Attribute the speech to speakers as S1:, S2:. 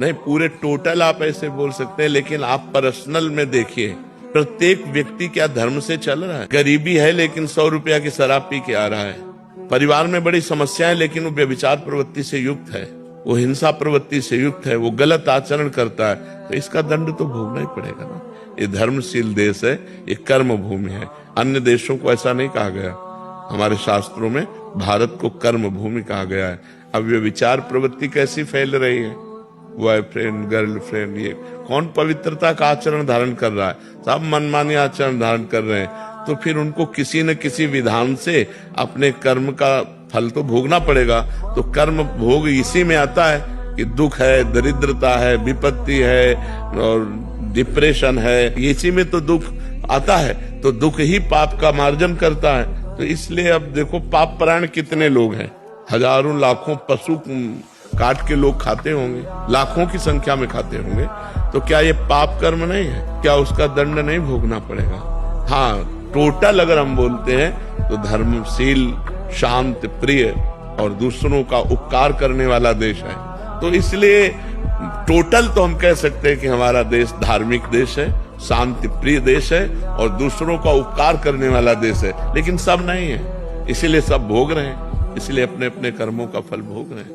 S1: नहीं, पूरे टोटल आप ऐसे बोल सकते हैं, लेकिन आप पर्सनल में देखिए, प्रत्येक व्यक्ति क्या धर्म से चल रहा है? गरीबी है लेकिन 100 रुपया की शराब पी के आ रहा है। परिवार में बड़ी समस्याएं लेकिन वो व्यभिचार प्रवृत्ति से युक्त है, वो हिंसा प्रवृत्ति से युक्त है, वो गलत आचरण करता है, तो इसका दंड तो भोगना ही पड़ेगा ना। ये धर्मशील देश है, ये कर्म भूमि है। अन्य देशों को ऐसा नहीं कहा गया, हमारे शास्त्रों में भारत को कर्म भूमि कहा गया है। अब ये विचार प्रवृत्ति कैसी फैल रही है, बॉयफ्रेंड गर्लफ्रेंड, ये कौन पवित्रता का आचरण धारण कर रहा है? सब मनमानी आचरण धारण कर रहे हैं, तो फिर उनको किसी न किसी विधान से अपने कर्म का फल तो भोगना पड़ेगा। तो कर्म भोग इसी में आता है कि दुख है, दरिद्रता है, विपत्ति है और डिप्रेशन है, इसी में तो दुख आता है। तो दुख ही पाप का मार्जन करता है। तो इसलिए अब देखो पाप परायण कितने लोग हैं, हजारों लाखों पशु काट के लोग खाते होंगे, लाखों की संख्या में खाते होंगे, तो क्या ये पाप कर्म नहीं है? क्या उसका दंड नहीं भोगना पड़ेगा? हाँ, टोटल अगर हम बोलते हैं तो धर्मशील, शांत, प्रिय और दूसरों का उपकार करने वाला देश है। तो इसलिए टोटल तो हम कह सकते हैं कि हमारा देश धार्मिक देश है, शांति प्रिय देश है और दूसरों का उपकार करने वाला देश है। लेकिन सब नहीं है, इसीलिए सब भोग रहे हैं, इसलिए अपने अपने कर्मों का फल भोग रहे हैं।